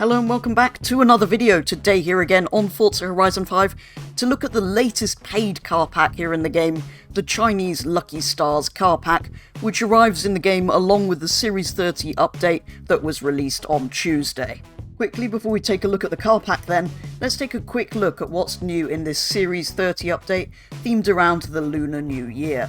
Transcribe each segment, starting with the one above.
Hello and welcome back to another video. Today here again on Forza Horizon 5 to look at the latest paid car pack here in the game, the Chinese Lucky Stars car pack, which arrives in the game along with the Series 30 update that was released on Tuesday. Quickly, before we take a look at the car pack then, let's take a quick look at what's new in this Series 30 update themed around the Lunar New Year.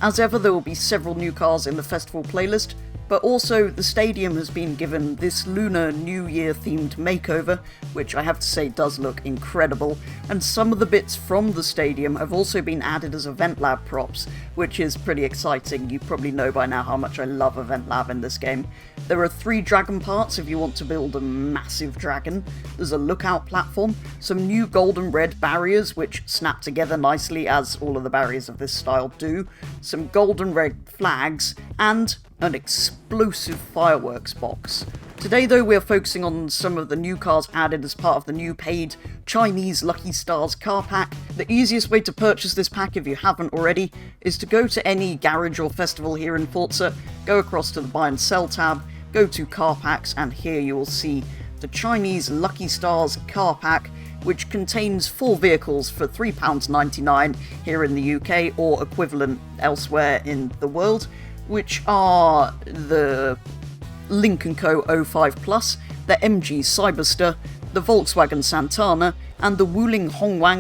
As ever, there will be several new cars in the festival playlist, but also the stadium has been given this Lunar New Year themed makeover, which I have to say does look incredible, and some of the bits from the stadium have also been added as Event Lab props, which is pretty exciting. You probably know by now how much I love Event Lab in this game. There are 3 dragon parts if you want to build a massive dragon. There's a lookout platform, some new gold and red barriers which snap together nicely as all of the barriers of this style do, some gold and red flags, and an explosive fireworks box. Today though, we are focusing on some of the new cars added as part of the new paid Chinese Lucky Stars car pack. The easiest way to purchase this pack if you haven't already is to go to any garage or festival here in Forza, go across to the buy and sell tab, go to car packs, and here you will see the Chinese Lucky Stars car pack, which contains 4 vehicles for £3.99 here in the UK or equivalent elsewhere in the world, which are the Lynk Co 05 Plus, the MG Cyberster, the Volkswagen Santana, and the Wuling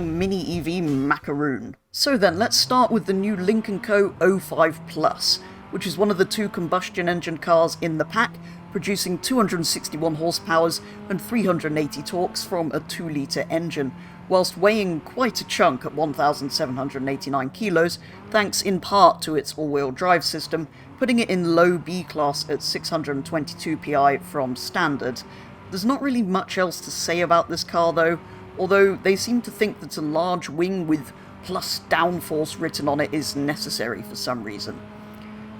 Mini EV Macaroon. So then, let's start with the new Lynk Co 05 Plus, which is one of the 2 combustion engine cars in the pack, producing 261 horsepower and 380 torques from a 2-litre engine, whilst weighing quite a chunk at 1,789 kilos, thanks in part to its all-wheel drive system, putting it in low B class at 622 PI from standard. There's not really much else to say about this car though, although they seem to think that a large wing with plus downforce written on it is necessary for some reason.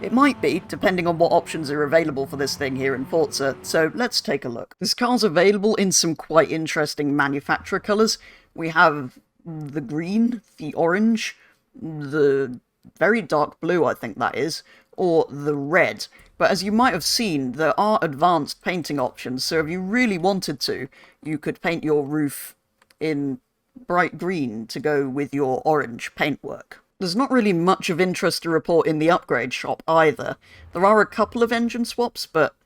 It might be, depending on what options are available for this thing here in Forza, so let's take a look. This car's available in some quite interesting manufacturer colours. We have the green, the orange, the very dark blue I think that is, or the red. But as you might have seen, there are advanced painting options, so if you really wanted to, you could paint your roof in bright green to go with your orange paintwork. There's not really much of interest to report in the upgrade shop either. There are a couple of engine swaps, but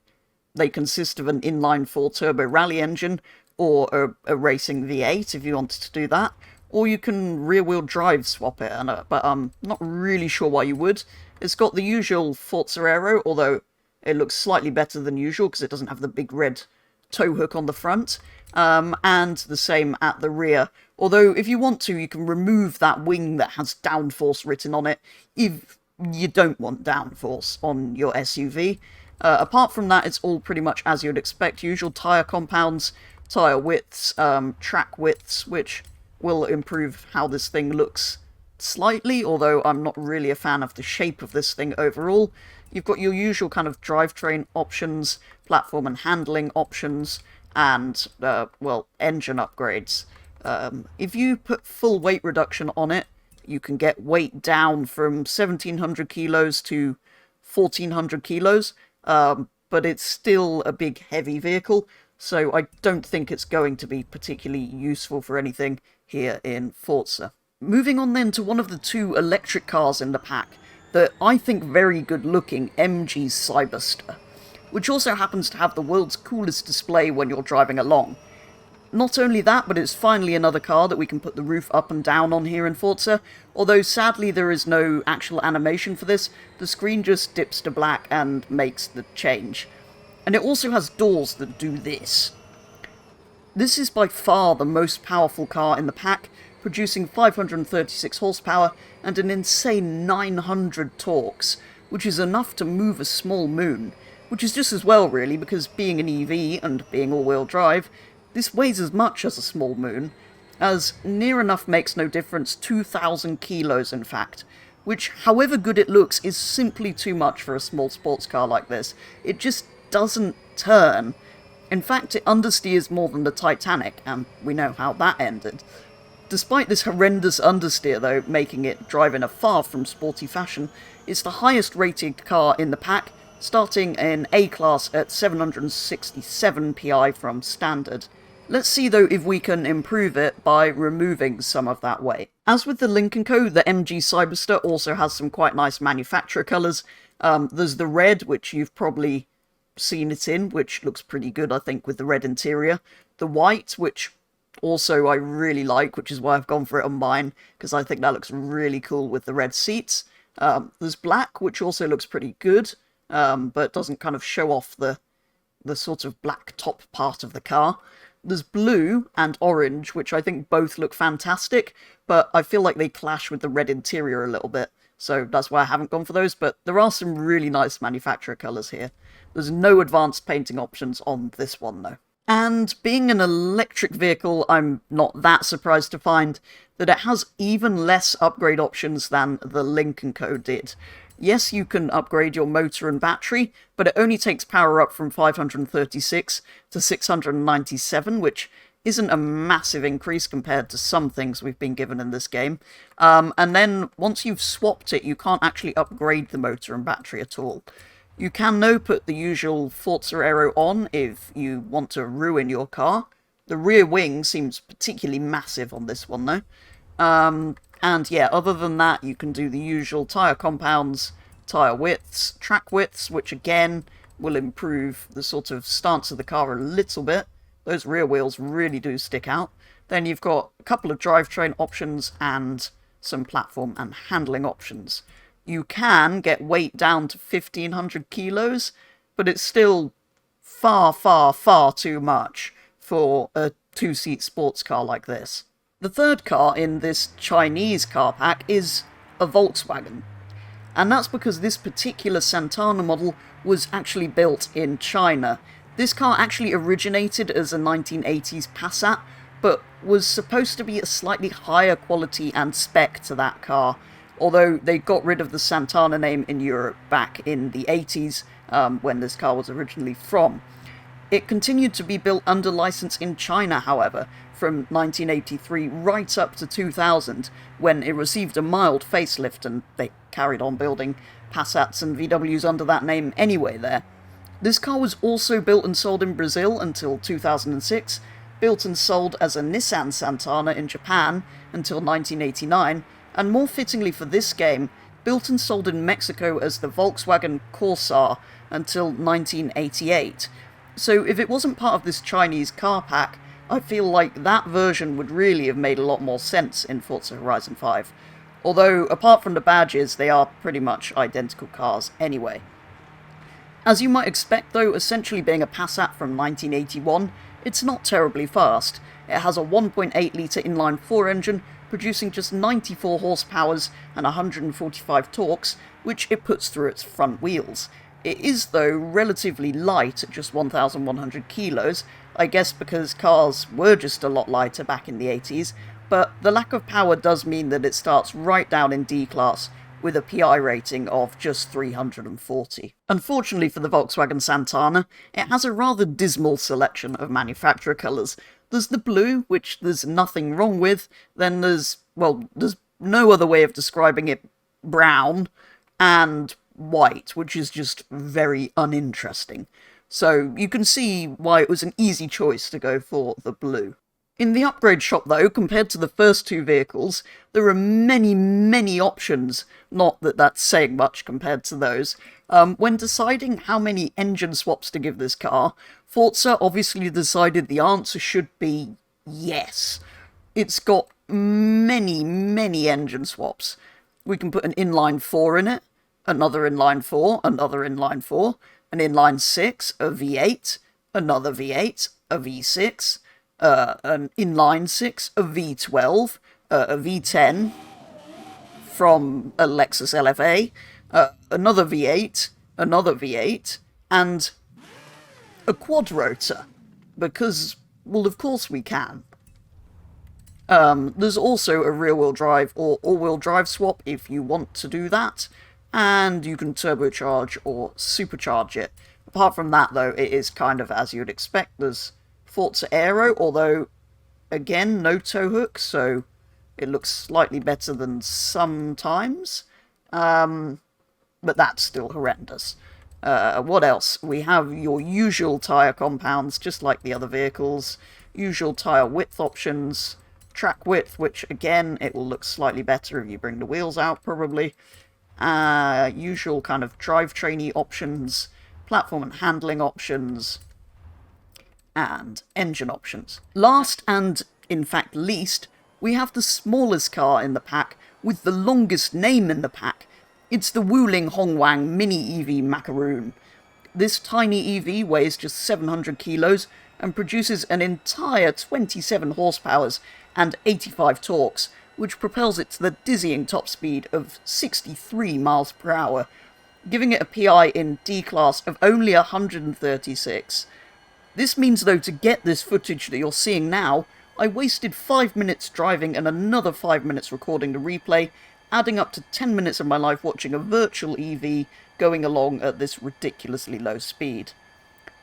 they consist of an inline-4 turbo rally engine, or a racing V8 if you wanted to do that, or you can rear-wheel drive swap it, but I'm not really sure why you would. It's got the usual Forza Aero, although it looks slightly better than usual because it doesn't have the big red tow hook on the front, and the same at the rear. Although, if you want to, you can remove that wing that has downforce written on it if you don't want downforce on your SUV. Apart from that, it's all pretty much as you'd expect. Usual tyre compounds, tyre widths, track widths, which will improve how this thing looks slightly, although I'm not really a fan of the shape of this thing overall. You've got your usual kind of drivetrain options, platform and handling options, and, well, engine upgrades. If you put full weight reduction on it, you can get weight down from 1,700 kilos to 1,400 kilos, but it's still a big heavy vehicle, so I don't think it's going to be particularly useful for anything here in Forza. Moving on then to one of the 2 electric cars in the pack, the I think very good looking MG Cyberster, which also happens to have the world's coolest display when you're driving along. Not only that, but it's finally another car that we can put the roof up and down on here in Forza, although sadly there is no actual animation for this. The screen just dips to black and makes the change. And it also has doors that do this. This is by far the most powerful car in the pack, producing 536 horsepower and an insane 900 torques, which is enough to move a small moon, which is just as well really, because being an EV and being all-wheel drive, this weighs as much as a small moon, as near enough makes no difference, 2,000 kilos in fact, which, however good it looks, is simply too much for a small sports car like this. It just doesn't turn. In fact, it understeers more than the Titanic, and we know how that ended. Despite this horrendous understeer though, making it drive in a far from sporty fashion, it's the highest rated car in the pack, starting in A-Class at 767 PI from standard. Let's see though if we can improve it by removing some of that weight. As with the Lynk Co, the MG Cyberster also has some quite nice manufacturer colours. There's the red, which you've probably seen it in, which looks pretty good, I think, with the red interior. The white, which also I really like, which is why I've gone for it on mine, because I think that looks really cool with the red seats. There's black, which also looks pretty good, but doesn't kind of show off the sort of black top part of the car. There's blue and orange, which I think both look fantastic, but I feel like they clash with the red interior a little bit, so that's why I haven't gone for those, but there are some really nice manufacturer colours here. There's no advanced painting options on this one, though. And being an electric vehicle, I'm not that surprised to find that it has even less upgrade options than the Lynk Co did. Yes, you can upgrade your motor and battery, but it only takes power up from 536 to 697, which isn't a massive increase compared to some things we've been given in this game. And then once you've swapped it, you can't actually upgrade the motor and battery at all. You can now put the usual Forza Aero on if you want to ruin your car. The rear wing seems particularly massive on this one though. And yeah, other than that, you can do the usual tyre compounds, tyre widths, track widths, which again will improve the sort of stance of the car a little bit. Those rear wheels really do stick out. Then you've got a couple of drivetrain options and some platform and handling options. You can get weight down to 1,500 kilos, but it's still far, far, far too much for a two-seat sports car like this. The third car in this Chinese car pack is a Volkswagen. And that's because this particular Santana model was actually built in China. This car actually originated as a 1980s Passat, but was supposed to be a slightly higher quality and spec to that car, although they got rid of the Santana name in Europe back in the 80s, when this car was originally from. It continued to be built under license in China, however, from 1983 right up to 2000, when it received a mild facelift and they carried on building Passats and VWs under that name anyway there. This car was also built and sold in Brazil until 2006, built and sold as a Nissan Santana in Japan until 1989, and more fittingly for this game, built and sold in Mexico as the Volkswagen Corsair until 1988. So if it wasn't part of this Chinese car pack, I feel like that version would really have made a lot more sense in Forza Horizon 5. Although, apart from the badges, they are pretty much identical cars anyway. As you might expect though, essentially being a Passat from 1981, it's not terribly fast. It has a 1.8 litre inline-4 engine, producing just 94 horsepowers and 145 torques, which it puts through its front wheels. It is, though, relatively light at just 1,100 kilos, I guess because cars were just a lot lighter back in the 80s, but the lack of power does mean that it starts right down in D-Class, with a PI rating of just 340. Unfortunately for the Volkswagen Santana, it has a rather dismal selection of manufacturer colours. There's the blue, which there's nothing wrong with, then there's no other way of describing it, brown, and white, which is just very uninteresting. So you can see why it was an easy choice to go for the blue. In the upgrade shop though, compared to the first two vehicles, there are many, many options, not that that's saying much compared to those. When deciding how many engine swaps to give this car, Forza obviously decided the answer should be yes. It's got many, many engine swaps. We can put an inline-4 in it, another inline-4, another inline-4, an inline-6, a V8, another V8, a V6, an inline-6, a V12, a V10 from a Lexus LFA, another V8, and a quad rotor, because, well, of course we can. There's also a rear-wheel drive or all-wheel drive swap if you want to do that, and you can turbocharge or supercharge it. Apart from that, though, it is kind of as you'd expect. There's Forza Aero, although, again, no tow hook, so it looks slightly better than sometimes, but that's still horrendous. What else? We have your usual tyre compounds, just like the other vehicles. Usual tyre width options. Track width, which again, it will look slightly better if you bring the wheels out, probably. Usual kind of drivetrain-y options. Platform and handling options. And engine options. Last and, in fact, least, we have the smallest car in the pack with the longest name in the pack. It's the Wuling Mini EV Macaroon. This tiny EV weighs just 700 kilos and produces an entire 27 horsepowers and 85 torques, which propels it to the dizzying top speed of 63 miles per hour, giving it a PI in D-Class of only 136. This means, though, to get this footage that you're seeing now, I wasted 5 minutes driving and another 5 minutes recording the replay, adding up to 10 minutes of my life watching a virtual EV going along at this ridiculously low speed.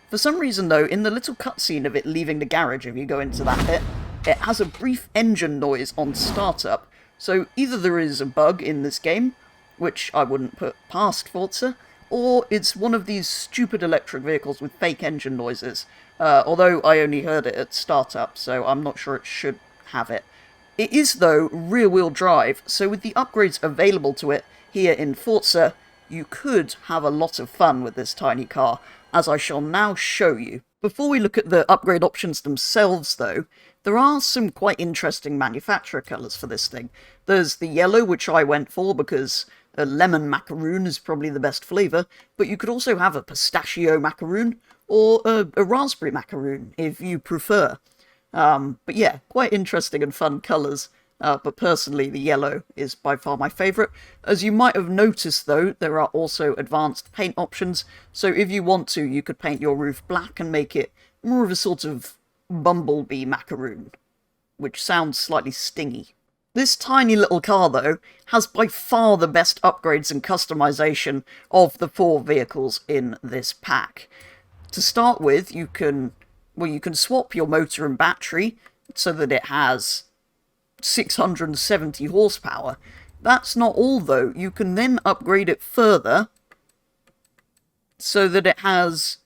For some reason, though, in the little cutscene of it leaving the garage, if you go into that bit, it has a brief engine noise on startup, so either there is a bug in this game, which I wouldn't put past Forza, or it's one of these stupid electric vehicles with fake engine noises, although I only heard it at startup, so I'm not sure it should have it. It is, though, rear-wheel drive, so with the upgrades available to it here in Forza, you could have a lot of fun with this tiny car, as I shall now show you. Before we look at the upgrade options themselves, though, there are some quite interesting manufacturer colours for this thing. There's the yellow, which I went for because a lemon macaroon is probably the best flavour, but you could also have a pistachio macaroon, or a raspberry macaroon, if you prefer. But yeah, quite interesting and fun colours, but personally the yellow is by far my favourite. As you might have noticed, though, there are also advanced paint options, so if you want to, you could paint your roof black and make it more of a sort of bumblebee macaroon, which sounds slightly stingy. This tiny little car, though, has by far the best upgrades and customization of the 4 vehicles in this pack. To start with, you can swap your motor and battery so that it has 670 horsepower. That's not all, though. You can then upgrade it further so that it has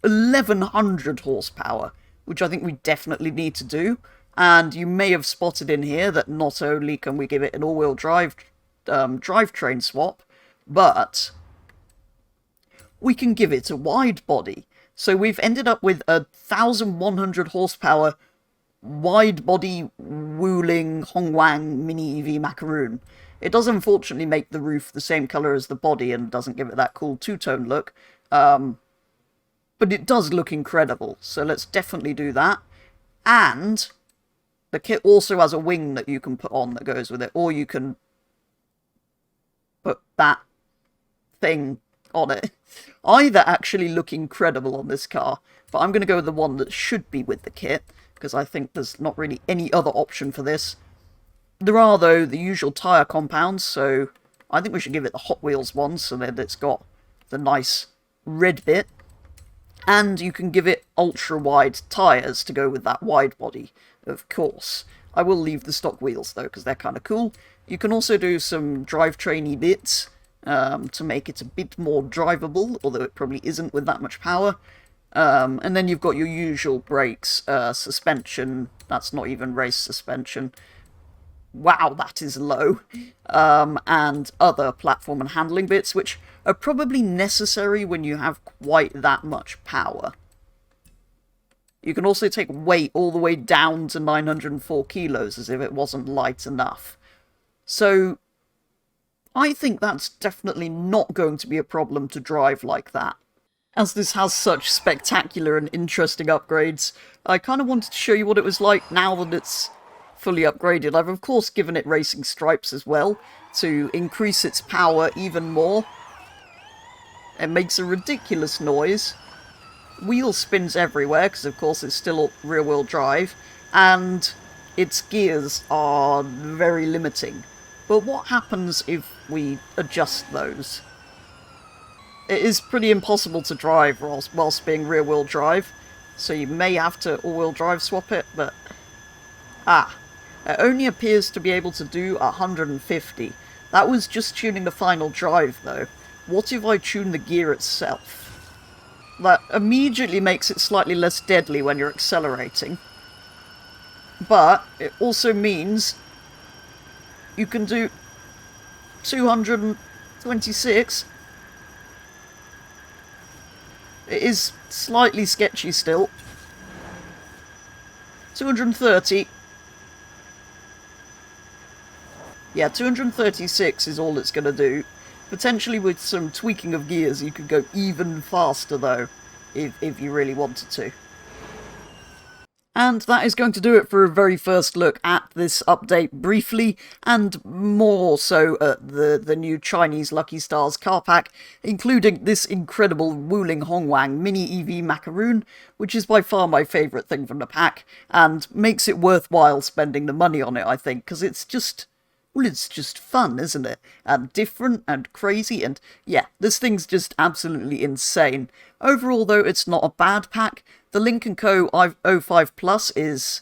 1100 horsepower, which I think we definitely need to do. And you may have spotted in here that not only can we give it an all-wheel drive drivetrain swap, but we can give it a wide body. So we've ended up with a 1100 horsepower wide body Wuling Mini EV Macaroon. It does unfortunately make the roof the same colour as the body and doesn't give it that cool two-tone look. But it does look incredible, so let's definitely do that. And the kit also has a wing that you can put on that goes with it, or you can put that thing on it. Either actually look incredible on this car, but I'm going to go with the one that should be with the kit, because I think there's not really any other option for this. There are, though, the usual tyre compounds, so I think we should give it the Hot Wheels one, so that it's got the nice red bit. And you can give it ultra-wide tyres to go with that wide body, of course. I will leave the stock wheels, though, because they're kind of cool. You can also do some drivetrain-y bits to make it a bit more drivable, although it probably isn't with that much power. And then you've got your usual brakes, suspension. That's not even race suspension. Wow, that is low. And other platform and handling bits, which are probably necessary when you have quite that much power. You can also take weight all the way down to 904 kilos, as if it wasn't light enough. So I think that's definitely not going to be a problem to drive like that. As this has such spectacular and interesting upgrades, I kind of wanted to show you what it was like now that it's fully upgraded. I've of course given it racing stripes as well, to increase its power even more. It makes a ridiculous noise. Wheel spins everywhere, because of course it's still rear-wheel drive, and its gears are very limiting. But what happens if we adjust those? It is pretty impossible to drive whilst being rear-wheel drive, so you may have to all-wheel drive swap it, but... it only appears to be able to do 150. That was just tuning the final drive, though. what if I tune the gear itself? That immediately makes it slightly less deadly when you're accelerating. But it also means you can do 226. It is slightly sketchy still. 230. Yeah, 236 is all it's going to do. Potentially with some tweaking of gears, you could go even faster, though, if you really wanted to. And that is going to do it for a very first look at this update briefly, and more so at the new Chinese Lucky Stars car pack, including this incredible Wuling Hongwang Mini EV macaroon, which is by far my favourite thing from the pack, and makes it worthwhile spending the money on it, I think, because it's just... well, it's just fun, isn't it? And different and crazy, and yeah, this thing's just absolutely insane. Overall, though, it's not a bad pack. The Lynk Co. 05 Plus is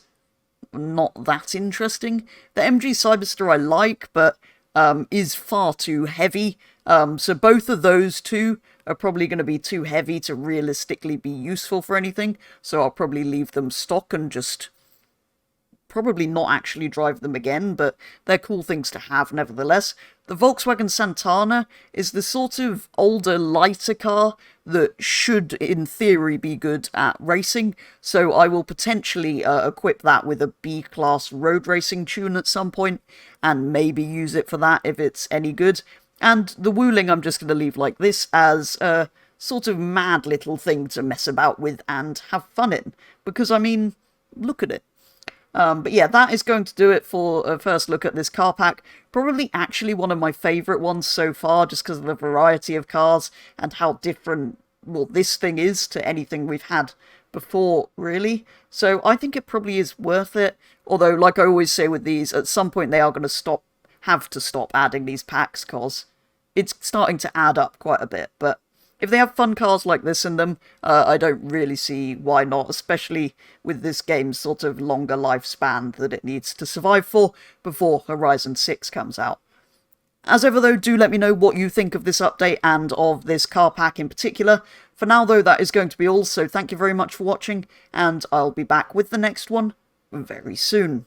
not that interesting. The MG Cyberster I like, but is far too heavy. So both of those two are probably going to be too heavy to realistically be useful for anything. So I'll probably leave them stock and just... probably not actually drive them again, but they're cool things to have nevertheless. The Volkswagen Santana is the sort of older, lighter car that should, in theory, be good at racing, so I will potentially equip that with a B-class road racing tune at some point, and maybe use it for that if it's any good. And the Wuling I'm just going to leave like this as a sort of mad little thing to mess about with and have fun in, because, I mean, look at it. But yeah, that is going to do it for a first look at this car pack. Probably actually one of my favourite ones so far, just because of the variety of cars and how different, well, this thing is to anything we've had before, really. So I think it probably is worth it. Although, like I always say with these, at some point they are going to have to stop adding these packs, because it's starting to add up quite a bit. But if they have fun cars like this in them, I don't really see why not, especially with this game's sort of longer lifespan that it needs to survive for before Horizon 6 comes out. As ever though, do let me know what you think of this update and of this car pack in particular. For now though, that is going to be all, so thank you very much for watching, and I'll be back with the next one very soon.